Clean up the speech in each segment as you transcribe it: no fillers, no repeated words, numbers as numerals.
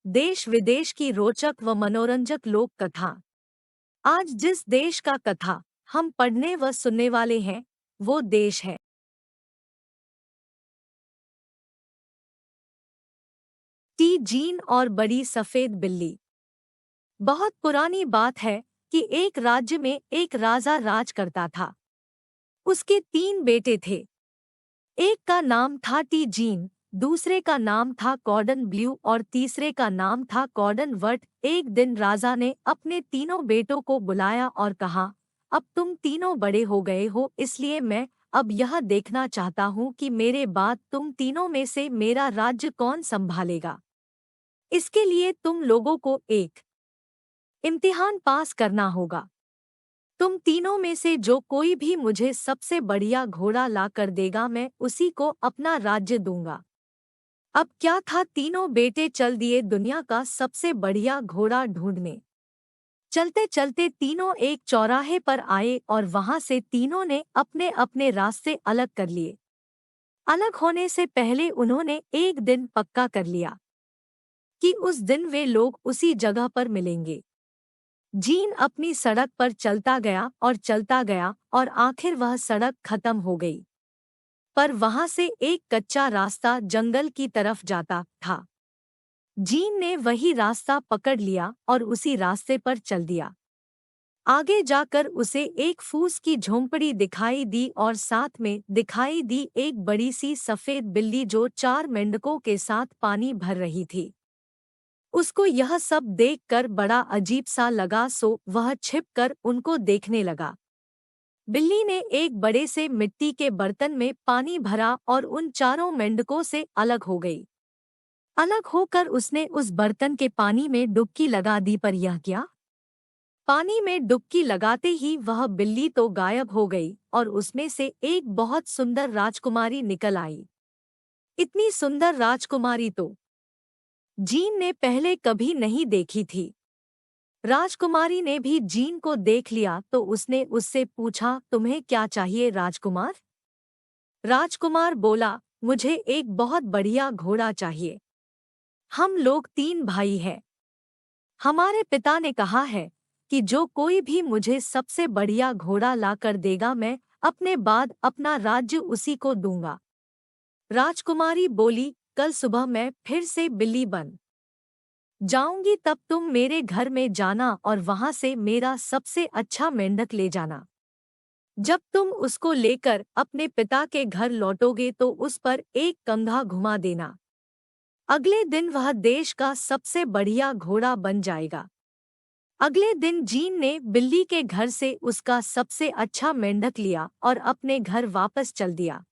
देश विदेश की रोचक व मनोरंजक लोक कथा। आज जिस देश का कथा हम पढ़ने व सुनने वाले हैं, वो देश है टी जीन और बड़ी सफेद बिल्ली। बहुत पुरानी बात है कि एक राज्य में एक राजा राज करता था। उसके 3 बेटे थे। एक का नाम था टी जीन, दूसरे का नाम था कॉर्डन ब्लू और तीसरे का नाम था कॉर्डन वर्ट। एक दिन राजा ने अपने तीनों बेटों को बुलाया और कहा, अब तुम तीनों बड़े हो गए हो, इसलिए मैं अब यह देखना चाहता हूँ कि मेरे बाद तुम तीनों में से मेरा राज्य कौन संभालेगा। इसके लिए तुम लोगों को एक इम्तिहान पास करना होगा। तुम तीनों में से जो कोई भी मुझे सबसे बढ़िया घोड़ा ला कर देगा, मैं उसी को अपना राज्य दूंगा। अब क्या था, तीनों बेटे चल दिए दुनिया का सबसे बढ़िया घोड़ा ढूंढने। चलते चलते तीनों एक चौराहे पर आए और वहां से तीनों ने अपने अपने रास्ते अलग कर लिए। अलग होने से पहले उन्होंने एक दिन पक्का कर लिया कि उस दिन वे लोग उसी जगह पर मिलेंगे। जीन अपनी सड़क पर चलता गया और चलता गया और आखिर वह सड़क खत्म हो गई। पर वहां से एक कच्चा रास्ता जंगल की तरफ जाता था। जीन ने वही रास्ता पकड़ लिया और उसी रास्ते पर चल दिया। आगे जाकर उसे एक फूस की झोंपड़ी दिखाई दी और साथ में दिखाई दी एक बड़ी सी सफेद बिल्ली जो 4 मेंढकों के साथ पानी भर रही थी। उसको यह सब देखकर बड़ा अजीब सा लगा, सो वह छिपकर उनको देखने लगा। बिल्ली ने एक बड़े से मिट्टी के बर्तन में पानी भरा और उन 4 मेंढकों से अलग हो गई। अलग होकर उसने उस बर्तन के पानी में डुबकी लगा दी, पर यह क्या, पानी में डुबकी लगाते ही वह बिल्ली तो गायब हो गई और उसमें से एक बहुत सुंदर राजकुमारी निकल आई। इतनी सुंदर राजकुमारी तो जीन ने पहले कभी नहीं देखी थी। राजकुमारी ने भी जीन को देख लिया तो उसने उससे पूछा, तुम्हें क्या चाहिए राजकुमार? राजकुमार बोला, मुझे एक बहुत बढ़िया घोड़ा चाहिए। हम लोग 3 भाई हैं। हमारे पिता ने कहा है कि जो कोई भी मुझे सबसे बढ़िया घोड़ा ला कर देगा, मैं अपने बाद अपना राज्य उसी को दूंगा। राजकुमारी बोली, कल सुबह मैं फिर से बिल्ली बन जाऊंगी, तब तुम मेरे घर में जाना और वहां से मेरा सबसे अच्छा मेंढक ले जाना। जब तुम उसको लेकर अपने पिता के घर लौटोगे तो उस पर एक कंघा घुमा देना। अगले दिन वह देश का सबसे बढ़िया घोड़ा बन जाएगा। अगले दिन जीन ने बिल्ली के घर से उसका सबसे अच्छा मेंढक लिया और अपने घर वापस चल दिया।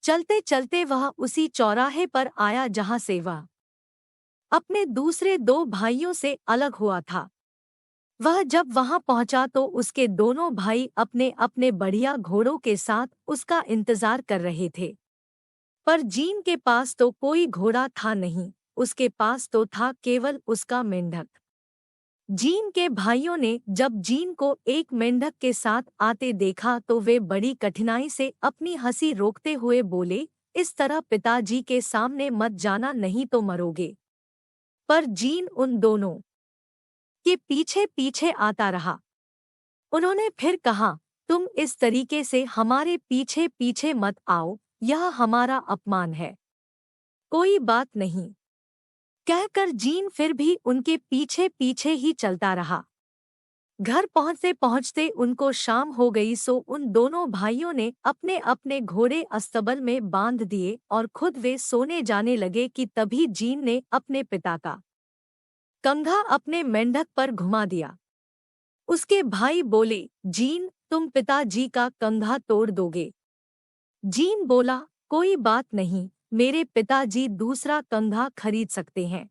चलते चलते वह उसी चौराहे पर आया जहां से वह अपने दूसरे 2 भाइयों से अलग हुआ था। वह जब वहां पहुंचा तो उसके दोनों भाई अपने अपने बढ़िया घोड़ों के साथ उसका इंतजार कर रहे थे। पर जीन के पास तो कोई घोड़ा था नहीं, उसके पास तो था केवल उसका मेंढक। जीन के भाइयों ने जब जीन को एक मेंढक के साथ आते देखा तो वे बड़ी कठिनाई से अपनी हंसी रोकते हुए बोले, इस तरह पिताजी के सामने मत जाना, नहीं तो मरोगे। पर जीन उन दोनों के पीछे पीछे आता रहा। उन्होंने फिर कहा, तुम इस तरीके से हमारे पीछे पीछे मत आओ, यह हमारा अपमान है। कोई बात नहीं, कहकर जीन फिर भी उनके पीछे पीछे ही चलता रहा। घर पहुंचते पहुंचते उनको शाम हो गई, सो उन दोनों भाइयों ने अपने अपने घोड़े अस्तबल में बांध दिए और खुद वे सोने जाने लगे कि तभी जीन ने अपने पिता का कंघा अपने मेंढक पर घुमा दिया। उसके भाई बोले, जीन, तुम पिताजी का कंघा तोड़ दोगे। जीन बोला, कोई बात नहीं, मेरे पिताजी दूसरा कंघा खरीद सकते हैं।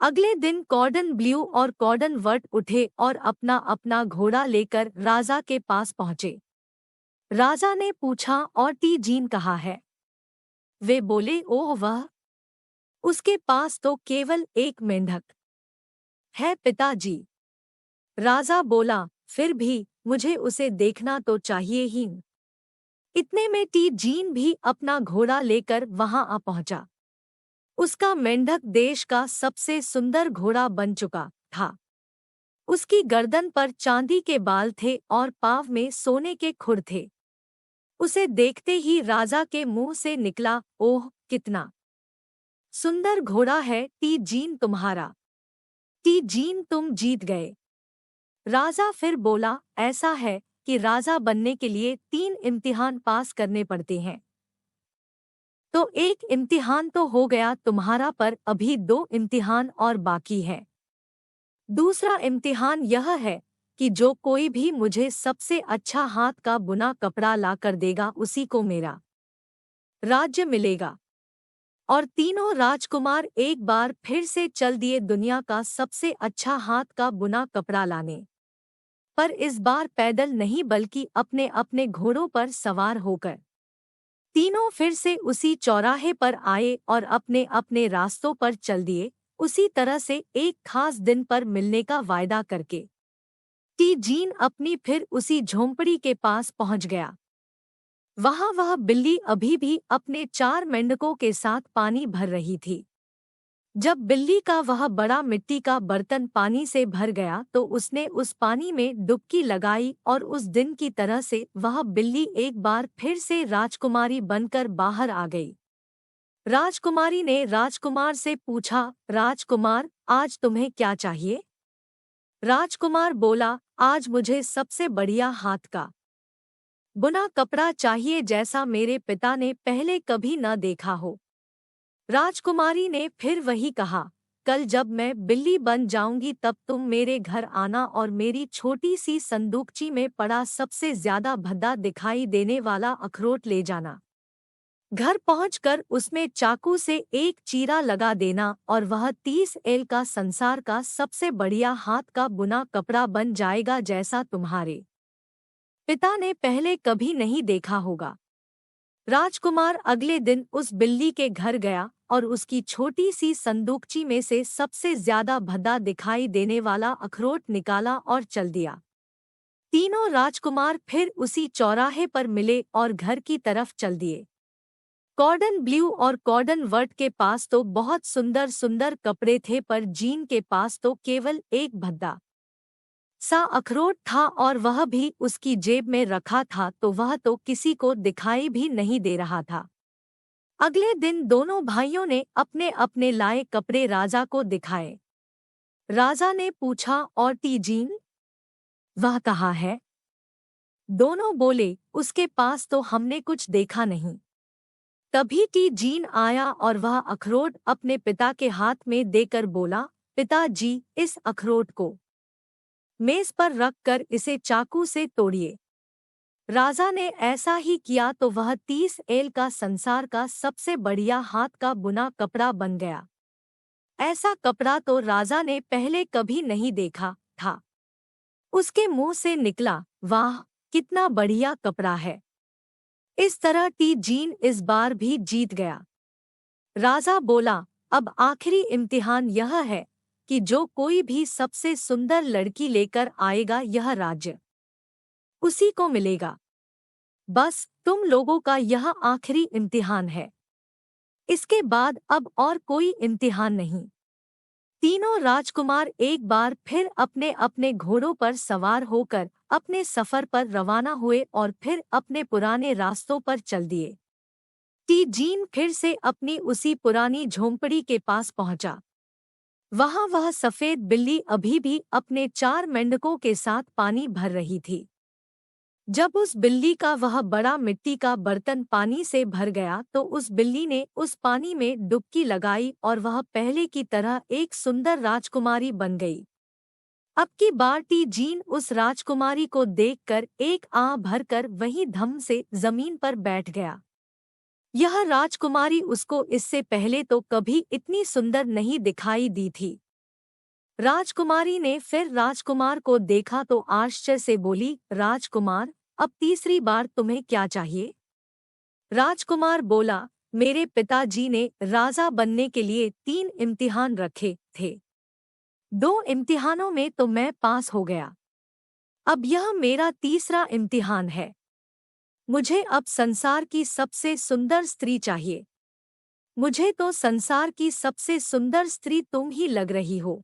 अगले दिन कॉर्डन ब्लू और कॉर्डन वर्ट उठे और अपना अपना घोड़ा लेकर राजा के पास पहुंचे। राजा ने पूछा, और टी जीन कहाँ है? वे बोले, ओह, वह उसके पास तो केवल एक मेंढक है पिताजी। राजा बोला, फिर भी मुझे उसे देखना तो चाहिए ही। इतने में टी जीन भी अपना घोड़ा लेकर वहां आ पहुंचा। उसका मेंढक देश का सबसे सुंदर घोड़ा बन चुका था। उसकी गर्दन पर चांदी के बाल थे और पाँव में सोने के खुर थे। उसे देखते ही राजा के मुंह से निकला, ओह कितना सुंदर घोड़ा है टी जीन तुम्हारा। टी जीन तुम जीत गए। राजा फिर बोला, ऐसा है कि राजा बनने के लिए 3 इम्तिहान पास करने पड़ते हैं। तो एक इम्तिहान तो हो गया तुम्हारा, पर अभी 2 इम्तिहान और बाकी है। दूसरा इम्तिहान यह है कि जो कोई भी मुझे सबसे अच्छा हाथ का बुना कपड़ा ला कर देगा उसी को मेरा राज्य मिलेगा। और तीनों राजकुमार एक बार फिर से चल दिए दुनिया का सबसे अच्छा हाथ का बुना कपड़ा लाने। पर इस बार पैदल नहीं बल्कि अपने अपने घोड़ों पर सवार होकर। तीनों फिर से उसी चौराहे पर आए और अपने अपने रास्तों पर चल दिए, उसी तरह से एक खास दिन पर मिलने का वायदा करके। टी जीन अपनी फिर उसी झोंपड़ी के पास पहुंच गया। वहां वह बिल्ली अभी भी अपने 4 मेंढकों के साथ पानी भर रही थी। जब बिल्ली का वह बड़ा मिट्टी का बर्तन पानी से भर गया तो उसने उस पानी में डुबकी लगाई और उस दिन की तरह से वह बिल्ली एक बार फिर से राजकुमारी बनकर बाहर आ गई। राजकुमारी ने राजकुमार से पूछा, राजकुमार आज तुम्हें क्या चाहिए? राजकुमार बोला, आज मुझे सबसे बढ़िया हाथ का बुना कपड़ा चाहिए जैसा मेरे पिता ने पहले कभी न देखा हो। राजकुमारी ने फिर वही कहा, कल जब मैं बिल्ली बन जाऊंगी तब तुम मेरे घर आना और मेरी छोटी सी संदूकची में पड़ा सबसे ज्यादा भद्दा दिखाई देने वाला अखरोट ले जाना। घर पहुंचकर उसमें चाकू से एक चीरा लगा देना और वह 30 एल का संसार का सबसे बढ़िया हाथ का बुना कपड़ा बन जाएगा जैसा तुम्हारे पिता ने पहले कभी नहीं देखा होगा। राजकुमार अगले दिन उस बिल्ली के घर गया और उसकी छोटी सी संदूकची में से सबसे ज्यादा भद्दा दिखाई देने वाला अखरोट निकाला और चल दिया। तीनों राजकुमार फिर उसी चौराहे पर मिले और घर की तरफ चल दिए। कॉर्डन ब्लू और कॉर्डन वर्ट के पास तो बहुत सुंदर सुंदर कपड़े थे, पर जीन के पास तो केवल एक भद्दा सा अखरोट था और वह भी उसकी जेब में रखा था, तो वह तो किसी को दिखाई भी नहीं दे रहा था। अगले दिन दोनों भाइयों ने अपने अपने लाए कपड़े राजा को दिखाए। राजा ने पूछा, और टी जीन वह कहाँ है? दोनों बोले, उसके पास तो हमने कुछ देखा नहीं। तभी टी जीन आया और वह अखरोट अपने पिता के हाथ में देकर बोला, पिताजी इस अखरोट को मेज पर रख कर इसे चाकू से तोड़िए। राजा ने ऐसा ही किया तो वह 30 एल का संसार का सबसे बढ़िया हाथ का बुना कपड़ा बन गया। ऐसा कपड़ा तो राजा ने पहले कभी नहीं देखा था। उसके मुंह से निकला, वाह कितना बढ़िया कपड़ा है। इस तरह टी जीन इस बार भी जीत गया। राजा बोला, अब आखिरी इम्तिहान यह है कि जो कोई भी सबसे सुंदर लड़की लेकर आएगा यह राज्य उसी को मिलेगा। बस तुम लोगों का यह आखिरी इम्तिहान है। इसके बाद अब और कोई इम्तिहान नहीं। तीनों राजकुमार एक बार फिर अपने अपने घोड़ों पर सवार होकर अपने सफर पर रवाना हुए और फिर अपने पुराने रास्तों पर चल दिए। टी जीन फिर से अपनी उसी पुरानी झोंपड़ी के पास पहुंचा। वहां वह सफेद बिल्ली अभी भी अपने 4 मेंढकों के साथ पानी भर रही थी। जब उस बिल्ली का वह बड़ा मिट्टी का बर्तन पानी से भर गया तो उस बिल्ली ने उस पानी में डुबकी लगाई और वह पहले की तरह एक सुंदर राजकुमारी बन गई। अब की बार टी जीन उस राजकुमारी को देखकर एक आह भरकर वहीं धम से जमीन पर बैठ गया। यह राजकुमारी उसको इससे पहले तो कभी इतनी सुंदर नहीं दिखाई दी थी। राजकुमारी ने फिर राजकुमार को देखा तो आश्चर्य से बोली, राजकुमार अब तीसरी बार तुम्हें क्या चाहिए? राजकुमार बोला, मेरे पिताजी ने राजा बनने के लिए 3 इम्तिहान रखे थे। 2 इम्तिहानों में तो मैं पास हो गया। अब यह मेरा तीसरा इम्तिहान है। मुझे अब संसार की सबसे सुंदर स्त्री चाहिए। मुझे तो संसार की सबसे सुंदर स्त्री तुम ही लग रही हो।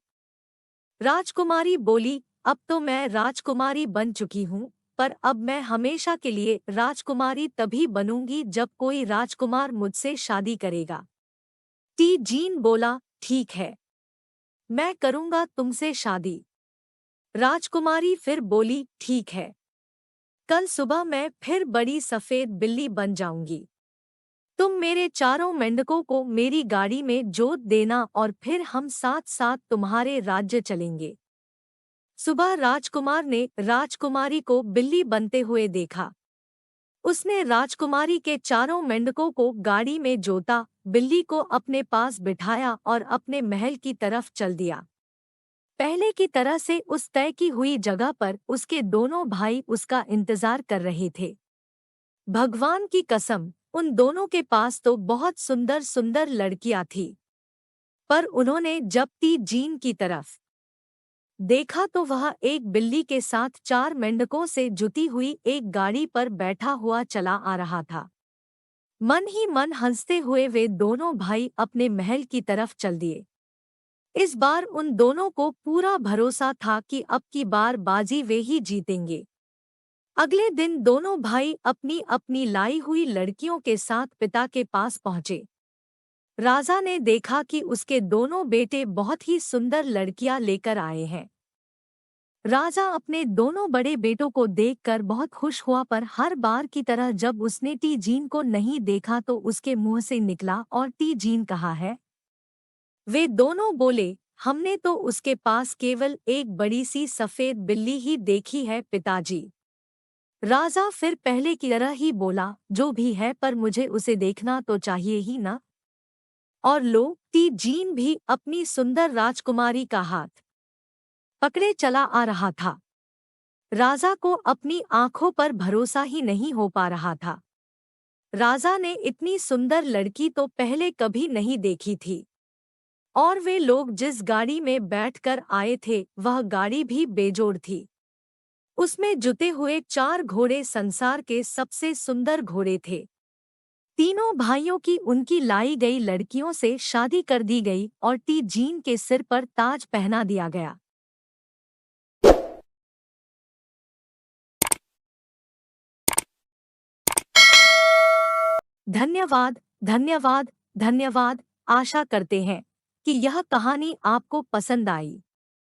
राजकुमारी बोली, अब तो मैं राजकुमारी बन चुकी हूँ, पर अब मैं हमेशा के लिए राजकुमारी तभी बनूंगी जब कोई राजकुमार मुझसे शादी करेगा। टी जीन बोला, ठीक है, मैं करूंगा तुमसे शादी। राजकुमारी फिर बोली, ठीक है, कल सुबह मैं फिर बड़ी सफेद बिल्ली बन जाऊंगी। तुम मेरे चारों मेंढकों को मेरी गाड़ी में जोत देना और फिर हम साथ साथ तुम्हारे राज्य चलेंगे। सुबह राजकुमार ने राजकुमारी को बिल्ली बनते हुए देखा। उसने राजकुमारी के चारों मेंढकों को गाड़ी में जोता, बिल्ली को अपने पास बिठाया और अपने महल की तरफ चल दिया। पहले की तरह से उस तय की हुई जगह पर उसके दोनों भाई उसका इंतजार कर रहे थे। भगवान की कसम, उन दोनों के पास तो बहुत सुंदर सुंदर लड़कियां थीं, पर उन्होंने जब टी जीन की तरफ देखा तो वह एक बिल्ली के साथ चार मेंढकों से जुती हुई एक गाड़ी पर बैठा हुआ चला आ रहा था। मन ही मन हंसते हुए वे दोनों भाई अपने महल की तरफ चल दिए। इस बार उन दोनों को पूरा भरोसा था कि अब की बार बाजी वे ही जीतेंगे। अगले दिन दोनों भाई अपनी अपनी लाई हुई लड़कियों के साथ पिता के पास पहुंचे। राजा ने देखा कि उसके दोनों बेटे बहुत ही सुंदर लड़कियां लेकर आए हैं। राजा अपने दोनों बड़े बेटों को देखकर बहुत खुश हुआ, पर हर बार की तरह जब उसने टी जीन को नहीं देखा तो उसके मुंह से निकला, और टी जीन कहा है। वे दोनों बोले, हमने तो उसके पास केवल एक बड़ी सी सफेद बिल्ली ही देखी है पिताजी। राजा फिर पहले की तरह ही बोला, जो भी है पर मुझे उसे देखना तो चाहिए ही ना। और लो, टी जीन भी अपनी सुंदर राजकुमारी का हाथ पकड़े चला आ रहा था। राजा को अपनी आंखों पर भरोसा ही नहीं हो पा रहा था। राजा ने इतनी सुंदर लड़की तो पहले कभी नहीं देखी थी, और वे लोग जिस गाड़ी में बैठकर आए थे वह गाड़ी भी बेजोड़ थी। उसमें जुते हुए चार घोड़े संसार के सबसे सुंदर घोड़े थे। तीनों भाइयों की उनकी लाई गई लड़कियों से शादी कर दी गई और टी जीन के सिर पर ताज पहना दिया गया। धन्यवाद, धन्यवाद, धन्यवाद। आशा करते हैं कि यह कहानी आपको पसंद आई।